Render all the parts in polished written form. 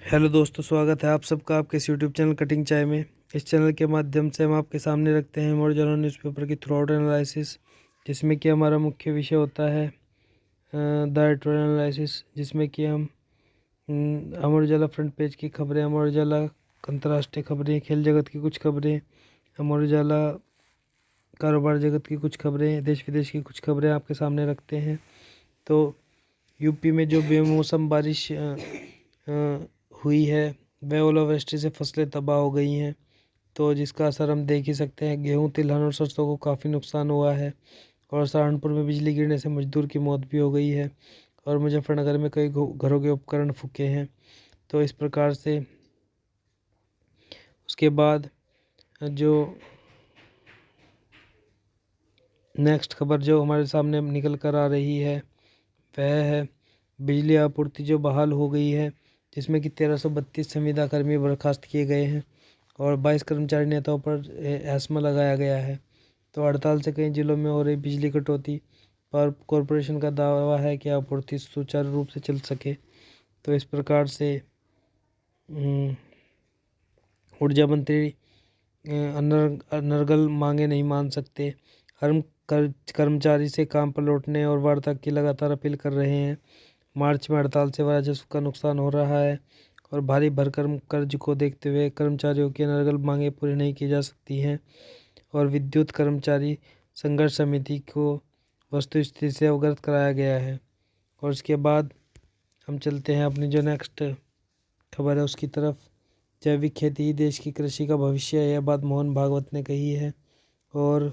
Hello दोस्तों, स्वागत है आप सबका आपके इस यूट्यूब चैनल कटिंग चाय में। इस चैनल के माध्यम से हम आपके सामने रखते हैं अमर उजाला न्यूज़पेपर की थ्रू आउट एनालिसिस, जिसमें कि हमारा मुख्य विषय होता है द एडिटोरियल एनालिसिस, जिसमें कि हम अमर उजाला फ्रंट पेज की खबरें, अमर उजाला अंतर्राष्ट्रीय खबरें, खेल जगत की कुछ खबरें, अमर उजाला कारोबार जगत की कुछ खबरें, देश विदेश की कुछ खबरें आपके सामने रखते हैं। तो यूपी में जो बेमौसम बारिश हुई है, वह ओलावृष्टि से फसलें तबाह हो गई हैं। तो जिसका असर हम देख ही सकते हैं, गेहूं, तिलहन और सरसों को काफ़ी नुकसान हुआ है। और सहारनपुर में बिजली गिरने से मजदूर की मौत भी हो गई है। और मुजफ्फरनगर में कई घरों के उपकरण फूके हैं। तो इस प्रकार से उसके बाद जो नेक्स्ट खबर जो हमारे सामने निकल कर आ रही है, वह है बिजली आपूर्ति जो बहाल हो गई है, जिसमें कि 1332 संविदा कर्मी बर्खास्त किए गए हैं और 22 कर्मचारी नेताओं पर एस्मा लगाया गया है। तो हड़ताल से कई जिलों में हो रही बिजली कटौती पर कॉरपोरेशन का दावा है कि आपूर्ति सुचारू रूप से चल सके। तो इस प्रकार से ऊर्जा मंत्री अनर्गल मांगे नहीं मान सकते। हर कर्मचारी से काम पर लौटने और वार्ता की लगातार अपील कर रहे हैं। मार्च में हड़ताल से राजस्व का नुकसान हो रहा है और भारी भरकम कर्ज को देखते हुए कर्मचारियों की अनर्गल मांगें पूरी नहीं की जा सकती हैं। और विद्युत कर्मचारी संघर्ष समिति को वस्तुस्थिति से अवगत कराया गया है। और उसके बाद हम चलते हैं अपनी जो नेक्स्ट खबर है उसकी तरफ। जैविक खेती ही देश की कृषि का भविष्य है, यह बात मोहन भागवत ने कही है। और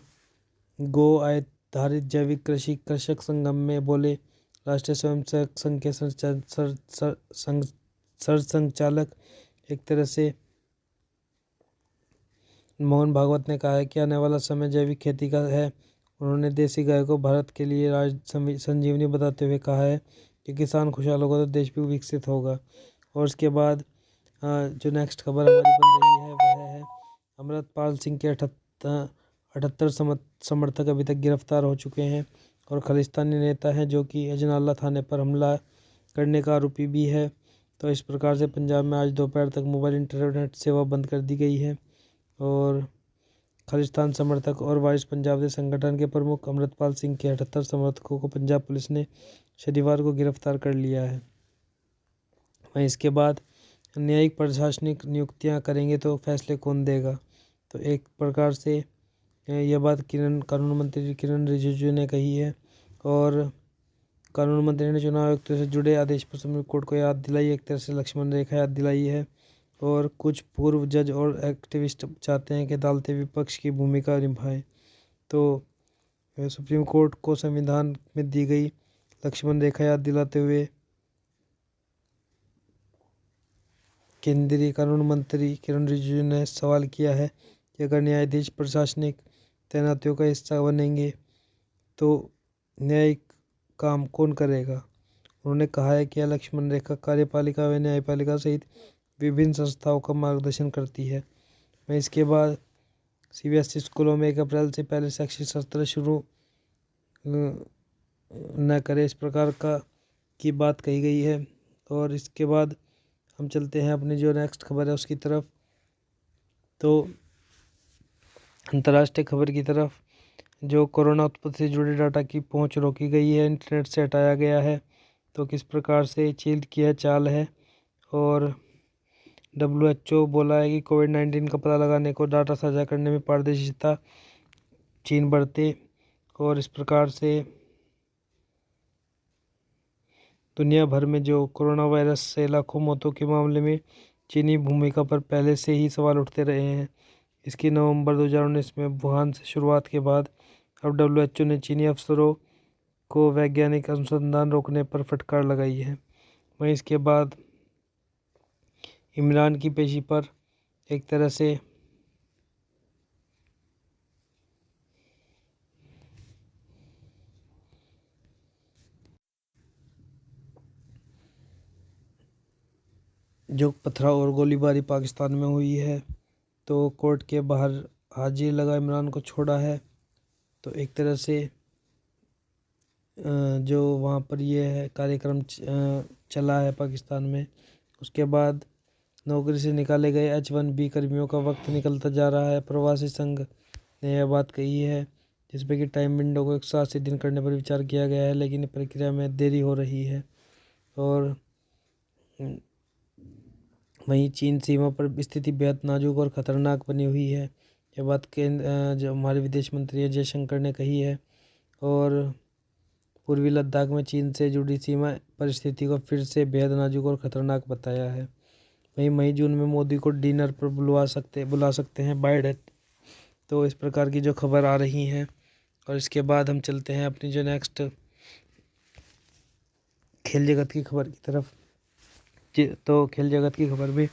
गो आधारित जैविक कृषि कृषक संगम में बोले राष्ट्रीय स्वयंसेवक संघ के सरसंघचालक। एक तरह से मोहन भागवत ने कहा है कि आने वाला समय जैविक खेती का है। उन्होंने देसी गाय को भारत के लिए राज संजीवनी बताते हुए कहा है कि किसान खुशहाल होगा तो देश भी विकसित होगा। और उसके बाद जो नेक्स्ट खबर हमारी बन रही है वह है अमृतपाल सिंह के 78 समर्थक अभी तक गिरफ्तार हो चुके हैं और खालिस्तानी नेता हैं जो कि अजनाला थाने पर हमला करने का आरोपी भी है। तो इस प्रकार से पंजाब में आज दोपहर तक मोबाइल इंटरनेट सेवा बंद कर दी गई है। और खालिस्तान समर्थक और वारिस पंजाब के संगठन के प्रमुख अमृतपाल सिंह के 78 समर्थकों को पंजाब पुलिस ने शनिवार को गिरफ्तार कर लिया है। वहीं इसके बाद न्यायिक प्रशासनिक नियुक्तियां करेंगे तो फैसले कौन देगा। तो एक प्रकार से यह बात कानून मंत्री किरण रिजिजू ने कही है। और कानून मंत्री ने चुनाव आयुक्तों से जुड़े आदेश पर सुप्रीम कोर्ट को याद दिलाई, एक तरह से लक्ष्मण रेखा याद दिलाई है। और कुछ पूर्व जज और एक्टिविस्ट चाहते हैं कि अदालतें विपक्ष की भूमिका निभाएं। तो सुप्रीम कोर्ट को संविधान में दी गई लक्ष्मण रेखा याद दिलाते हुए केंद्रीय कानून मंत्री किरण रिजिजू ने सवाल किया है कि अगर न्यायाधीश प्रशासनिक तैनातियों का हिस्सा बनेंगे तो न्यायिक काम कौन करेगा। उन्होंने कहा है कि यह लक्ष्मण रेखा कार्यपालिका व न्यायपालिका सहित विभिन्न संस्थाओं का मार्गदर्शन करती है। मैं इसके बाद सीबीएसई स्कूलों में 1 अप्रैल से पहले शैक्षिक सत्र शुरू न करे, इस प्रकार की बात कही गई है। और इसके बाद हम चलते हैं अपनी जो नेक्स्ट खबर है उसकी तरफ। तो अंतर्राष्ट्रीय खबर की तरफ, जो कोरोना उत्पत्ति से जुड़े डाटा की पहुंच रोकी गई है, इंटरनेट से हटाया गया है। तो किस प्रकार से चीन की यह चाल है। और WHO बोला है कि कोविड-19 का पता लगाने को डाटा साझा करने में पारदर्शिता चीन बरते। और इस प्रकार से दुनिया भर में जो कोरोना वायरस से लाखों मौतों के मामले में चीनी भूमिका पर पहले से ही सवाल उठते रहे हैं। इसकी नवंबर 2019 में वुहान से शुरुआत के बाद अब WHO ने चीनी अफसरों को वैज्ञानिक अनुसंधान रोकने पर फटकार लगाई है। वहीं इसके बाद इमरान की पेशी पर एक तरह से जो पथराव और गोलीबारी पाकिस्तान में हुई है, तो कोर्ट के बाहर हाजिर लगा इमरान को छोड़ा है। तो एक तरह से जो वहाँ पर ये है कार्यक्रम चला है पाकिस्तान में। उसके बाद नौकरी से निकाले गए H-1B कर्मियों का वक्त निकलता जा रहा है। प्रवासी संघ ने यह बात कही है, जिसमें कि टाइम विंडो को 180 दिन करने पर विचार किया गया है, लेकिन प्रक्रिया में देरी हो रही है। और वहीं चीन सीमा पर स्थिति बेहद नाजुक और खतरनाक बनी हुई है। यह बात जो हमारे विदेश मंत्री जयशंकर ने कही है। और पूर्वी लद्दाख में चीन से जुड़ी सीमा परिस्थिति को फिर से बेहद नाजुक और खतरनाक बताया है। वहीं मई जून में मोदी को डिनर पर बुला सकते हैं बाइडेन। तो इस प्रकार की जो खबर आ रही हैं। और इसके बाद हम चलते हैं अपनी जो नेक्स्ट खेल जगत की खबर की तरफ। तो खेल जगत की खबर में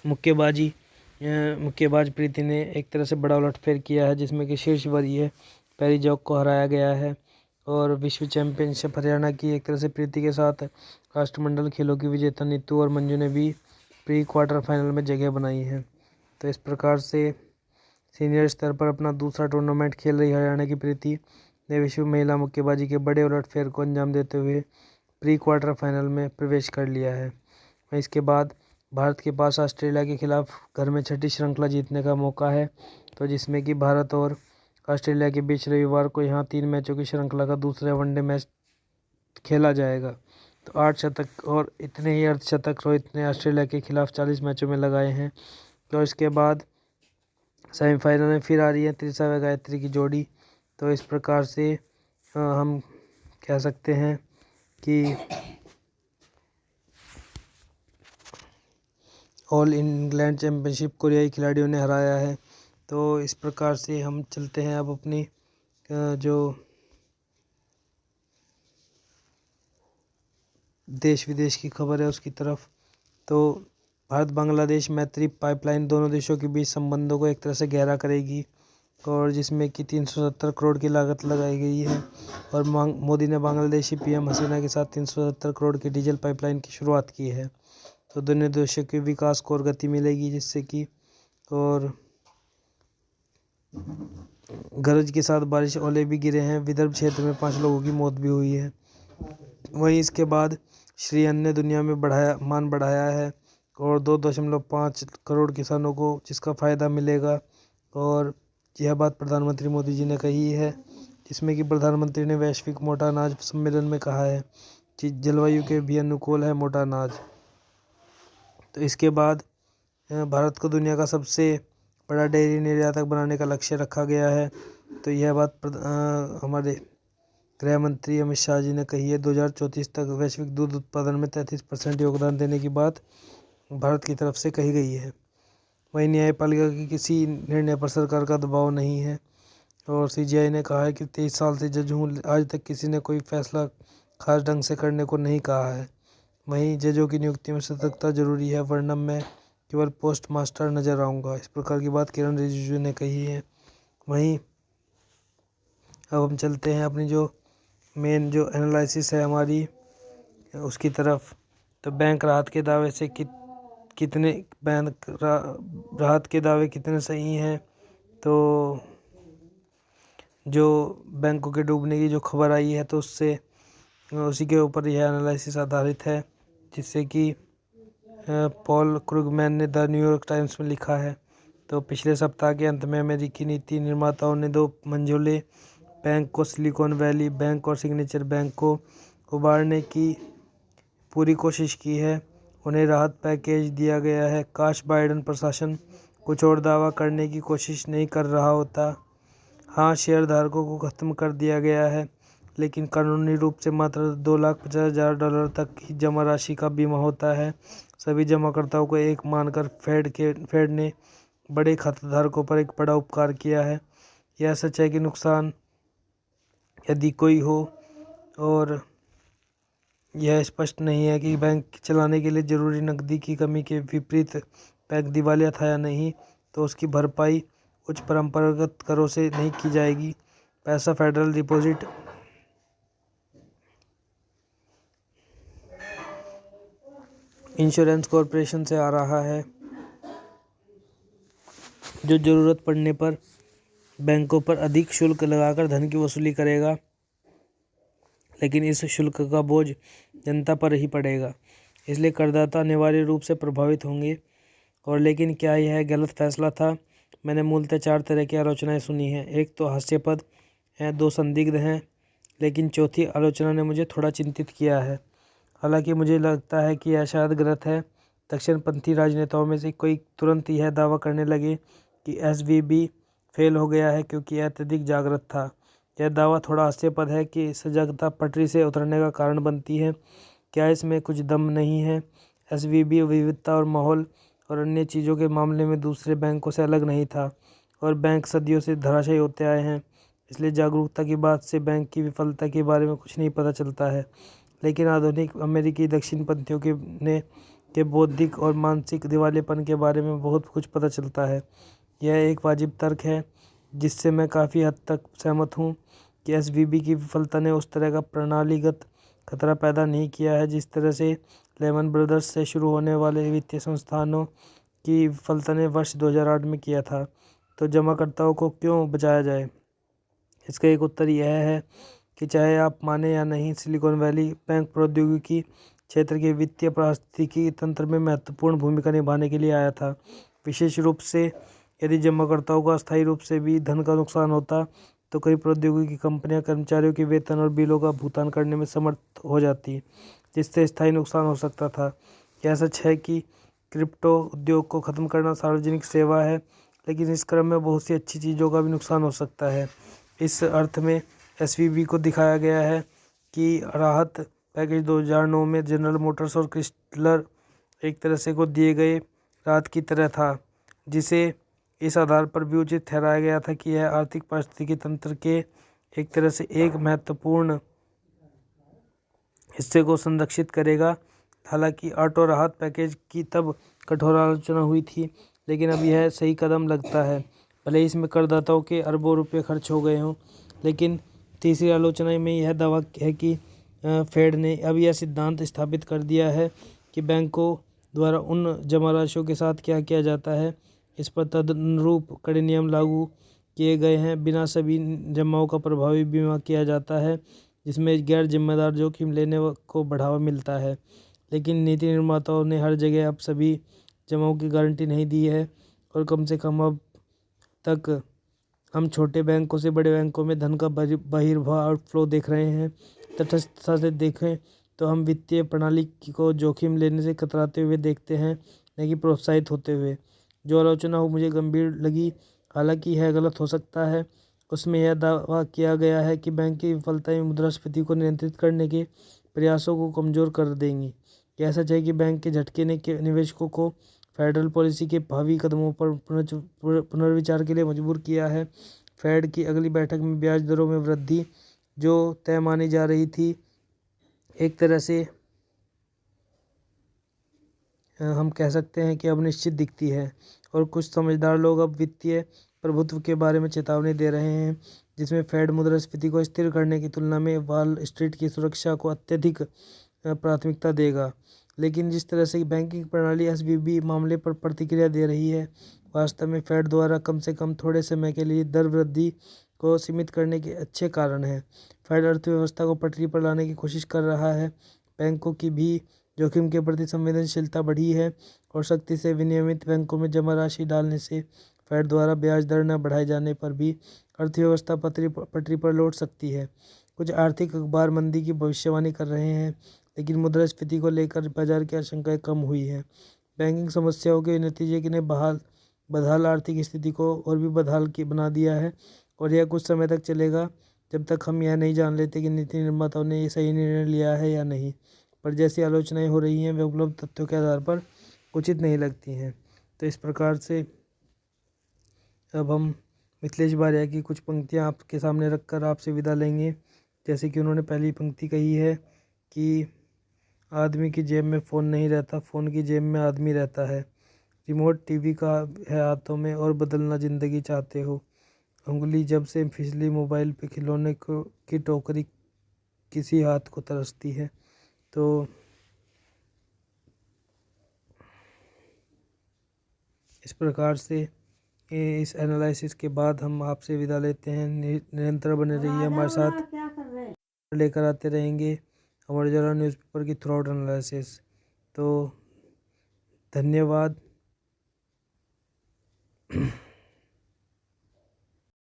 मुक्केबाज प्रीति ने एक तरह से बड़ा उलटफेर किया है, जिसमें कि शीर्ष वरीय पैरी जॉक को हराया गया है। और विश्व चैंपियनशिप हरियाणा की एक तरह से प्रीति के साथ राष्ट्रमंडल खेलों की विजेता नीतू और मंजू ने भी प्री क्वार्टर फाइनल में जगह बनाई है। तो इस प्रकार से सीनियर स्तर पर अपना दूसरा टूर्नामेंट खेल रही हरियाणा की प्रीति ने विश्व महिला मुक्केबाजी के बड़े उलटफेर को अंजाम देते हुए प्री क्वार्टर फाइनल में प्रवेश कर लिया है। इसके बाद भारत के पास ऑस्ट्रेलिया के खिलाफ घर में छठी श्रृंखला जीतने का मौका है। तो जिसमें कि भारत और ऑस्ट्रेलिया के बीच रविवार को यहाँ 3 मैचों की श्रृंखला का दूसरा वनडे मैच खेला जाएगा। तो 8 शतक और इतने ही अर्धशतक रोहित ने ऑस्ट्रेलिया के खिलाफ 40 मैचों में लगाए हैं। तो इसके बाद सेमीफाइनल में फिर आ रही है त्रिशा व गायत्री की जोड़ी। तो इस प्रकार से हम कह सकते हैं कि ऑल इंग्लैंड चैम्पियनशिप कोरियाई खिलाड़ियों ने हराया है। तो इस प्रकार से हम चलते हैं अब अपनी जो देश विदेश की खबर है उसकी तरफ। तो भारत बांग्लादेश मैत्री पाइपलाइन दोनों देशों के बीच संबंधों को एक तरह से गहरा करेगी, और जिसमें कि 370 करोड़ की लागत लगाई गई है। और मोदी ने बांग्लादेशी पीएम हसीना के साथ 370 करोड़ की डीजल पाइपलाइन की शुरुआत की है। तो दोनों देशों के विकास को और गति मिलेगी, जिससे कि और गरज के साथ बारिश ओले भी गिरे हैं। विदर्भ क्षेत्र में 5 लोगों की मौत भी हुई है। वहीं इसके बाद श्री अन्न ने दुनिया में बढ़ाया है और 2.5 करोड़ किसानों को जिसका फ़ायदा मिलेगा। और यह बात प्रधानमंत्री मोदी जी ने कही है, जिसमें कि प्रधानमंत्री ने वैश्विक मोटा अनाज सम्मेलन में कहा है कि जलवायु के भी अनुकूल है मोटा अनाज। तो इसके बाद भारत को दुनिया का सबसे बड़ा डेयरी निर्यातक बनाने का लक्ष्य रखा गया है। तो यह बात हमारे गृह मंत्री अमित शाह जी ने कही है। 2034 तक वैश्विक दूध उत्पादन में 33% योगदान देने की बात भारत की तरफ से कही गई है। वहीं न्यायपालिका के किसी निर्णय पर सरकार का दबाव नहीं है। और सीजीआई ने कहा है कि 23 साल से जज हूँ, आज तक किसी ने कोई फैसला खास ढंग से करने को नहीं कहा है। वहीं जजों की नियुक्ति में सतर्कता जरूरी है, वरना मैं केवल पोस्ट मास्टर नजर आऊँगा। इस प्रकार की बात किरण रिजिजू ने कही है। वहीं अब हम चलते हैं अपनी जो मेन जो एनालिसिस है हमारी उसकी तरफ। तो बैंक राहत के दावे से कितने बैंक राहत के दावे कितने सही हैं। तो जो बैंकों के डूबने की जो खबर आई है, तो उससे उसी के ऊपर यह एनालिसिस आधारित है, जिससे कि पॉल क्रुगमैन ने द न्यूयॉर्क टाइम्स में लिखा है। तो पिछले सप्ताह के अंत में अमेरिकी नीति निर्माताओं ने 2 मंझोले बैंक को सिलिकॉन वैली बैंक और सिग्नेचर बैंक को उबारने की पूरी कोशिश की है। उन्हें राहत पैकेज दिया गया है। काश बाइडेन प्रशासन कुछ और दावा करने की कोशिश नहीं कर रहा होता। हाँ, शेयरधारकों को ख़त्म कर दिया गया है, लेकिन कानूनी रूप से मात्र $250,000 तक की जमा राशि का बीमा होता है। सभी जमाकर्ताओं को एक मानकर फेड ने बड़े खाताधारकों पर एक बड़ा उपकार किया है। यह सच है कि नुकसान यदि कोई हो, और यह स्पष्ट नहीं है कि बैंक चलाने के लिए जरूरी नकदी की कमी के विपरीत बैंक दिवालिया था या नहीं, तो उसकी भरपाई उच्च परंपरागत करों से नहीं की जाएगी। पैसा फेडरल डिपॉजिट इंश्योरेंस कॉरपोरेशन से आ रहा है, जो ज़रूरत पड़ने पर बैंकों पर अधिक शुल्क लगाकर धन की वसूली करेगा, लेकिन इस शुल्क का बोझ जनता पर ही पड़ेगा। इसलिए करदाता अनिवार्य रूप से प्रभावित होंगे। और लेकिन क्या यह गलत फैसला था? मैंने मूलतः 4 तरह की आलोचनाएं सुनी हैं। एक तो हास्यास्पद हैं, 2 संदिग्ध हैं, लेकिन चौथी आलोचना ने मुझे थोड़ा चिंतित किया है। हालांकि मुझे लगता है कि यह शायद गलत है। दक्षिणपंथी राजनेताओं में से कोई तुरंत यह दावा करने लगे कि एसवीबी फेल हो गया है क्योंकि यह अत्यधिक जागृत था। यह दावा थोड़ा हास्यास्पद है कि सजगता पटरी से उतरने का कारण बनती है। क्या इसमें कुछ दम नहीं है? एसवीबी विविधता और माहौल और अन्य चीज़ों के मामले में दूसरे बैंकों से अलग नहीं था, और बैंक सदियों से धराशायी होते आए हैं। इसलिए जागरूकता की बात से बैंक की विफलता के बारे में कुछ नहीं पता चलता है। लेकिन आधुनिक अमेरिकी दक्षिणपंथियों के बौद्धिक और मानसिक दिवालियेपन के बारे में बहुत कुछ पता चलता है। यह एक वाजिब तर्क है जिससे मैं काफ़ी हद तक सहमत हूँ कि एसवीबी की विफलता ने उस तरह का प्रणालीगत खतरा पैदा नहीं किया है जिस तरह से लेमन ब्रदर्स से शुरू होने वाले वित्तीय संस्थानों की विफलता ने वर्ष 2008 में किया था। तो जमाकर्ताओं को क्यों बचाया जाए? इसका एक उत्तर यह है कि चाहे आप माने या नहीं, सिलिकॉन वैली बैंक प्रौद्योगिकी क्षेत्र के वित्तीय पारिस्थितिकी तंत्र में महत्वपूर्ण भूमिका निभाने के लिए आया था। विशेष रूप से यदि जमाकर्ताओं को अस्थायी रूप से भी धन का नुकसान होता, तो कई प्रौद्योगिकी कंपनियां कर्मचारियों के वेतन और बिलों का भुगतान करने में समर्थ हो जाती, जिससे स्थायी नुकसान हो सकता था। यह सच है कि क्रिप्टो उद्योग को ख़त्म करना सार्वजनिक सेवा है, लेकिन इस क्रम में बहुत सी अच्छी चीज़ों का भी नुकसान हो सकता है। इस अर्थ में एसवीबी को दिखाया गया है कि राहत पैकेज 2009 में जनरल मोटर्स और क्रिस्टलर एक तरह से को दिए गए राहत की तरह था, जिसे इस आधार पर भी उचित ठहराया गया था कि यह आर्थिक पारिस्थितिकी तंत्र के एक तरह से एक महत्वपूर्ण हिस्से को संरक्षित करेगा। हालांकि ऑटो राहत पैकेज की तब कठोर आलोचना हुई थी, लेकिन अब यह सही कदम लगता है, भले ही इसमें करदाताओं के अरबों रुपये खर्च हो गए हों। लेकिन तीसरी आलोचना में यह दावा है कि फेड ने अब यह सिद्धांत स्थापित कर दिया है कि बैंकों द्वारा उन जमा राशियों के साथ क्या किया जाता है, इस पर तदनुरूप कड़े नियम लागू किए गए हैं। बिना सभी जमाओं का प्रभावी बीमा किया जाता है, जिसमें गैर जिम्मेदार जोखिम लेने को बढ़ावा मिलता है। लेकिन नीति निर्माताओं ने हर जगह अब सभी जमाओं की गारंटी नहीं दी है, और कम से कम अब तक हम छोटे बैंकों से बड़े बैंकों में धन का बहिर्वाह आउटफ्लो देख रहे हैं। तटस्थता से देखें तो हम वित्तीय प्रणाली को जोखिम लेने से कतराते हुए देखते हैं, न कि प्रोत्साहित होते हुए। जो आलोचना हो मुझे गंभीर लगी, हालांकि यह गलत हो सकता है। उसमें यह दावा किया गया है कि बैंक की विफलताएं मुद्रास्फीति को नियंत्रित करने के प्रयासों को कमज़ोर कर देंगी। यह सच है कि बैंक के झटके ने निवेशकों को फेडरल पॉलिसी के भावी कदमों पर पुनर्विचार के लिए मजबूर किया है। फेड की अगली बैठक में ब्याज दरों में वृद्धि, जो तय मानी जा रही थी, एक तरह से हम कह सकते हैं कि अब निश्चित दिखती है, और कुछ समझदार लोग अब वित्तीय प्रभुत्व के बारे में चेतावनी दे रहे हैं, जिसमें फेड मुद्रास्फीति को स्थिर करने की तुलना में वॉल स्ट्रीट की सुरक्षा को अत्यधिक प्राथमिकता देगा। लेकिन जिस तरह से बैंकिंग प्रणाली एसवीबी मामले पर प्रतिक्रिया दे रही है, वास्तव में फेड द्वारा कम से कम थोड़े समय के लिए दर वृद्धि को सीमित करने के अच्छे कारण हैं। फेड अर्थव्यवस्था को पटरी पर लाने की कोशिश कर रहा है। बैंकों की भी जोखिम के प्रति संवेदनशीलता बढ़ी है, और सख्ती से विनियमित बैंकों में जमा राशि डालने से फेड द्वारा ब्याज दर न बढ़ाए जाने पर भी अर्थव्यवस्था पटरी पर लौट सकती है। कुछ आर्थिक अखबार मंदी की भविष्यवाणी कर रहे हैं, लेकिन मुद्रास्फीति को लेकर बाजार की आशंकाएं कम हुई है। बैंकिंग समस्याओं के नतीजे ने बदहाल आर्थिक स्थिति को और भी बदहाल बना दिया है, और यह कुछ समय तक चलेगा, जब तक हम यह नहीं जान लेते कि नीति निर्माताओं ने ये सही निर्णय लिया है या नहीं। पर जैसी आलोचनाएं हो रही हैं, वे उपलब्ध तथ्यों के आधार पर उचित नहीं लगती हैं। तो इस प्रकार से अब हम मिथिलेश बारिया की कुछ पंक्तियां आपके सामने रखकर आपसे विदा लेंगे। जैसे कि उन्होंने पहली पंक्ति कही है कि आदमी की जेब में फ़ोन नहीं रहता, फ़ोन की जेब में आदमी रहता है। रिमोट टीवी का है हाथों में और बदलना ज़िंदगी चाहते हो। उंगली जब से फिसली मोबाइल पे खिलौने को की टोकरी किसी हाथ को तरसती है। तो इस प्रकार से इस एनालिसिस के बाद हम आपसे विदा लेते हैं। निरंतर बने रहिए हमारे साथ, लेकर आते रहेंगे अमर उजाला न्यूज़पेपर की थ्रू आउट एनालिसिस। तो धन्यवाद।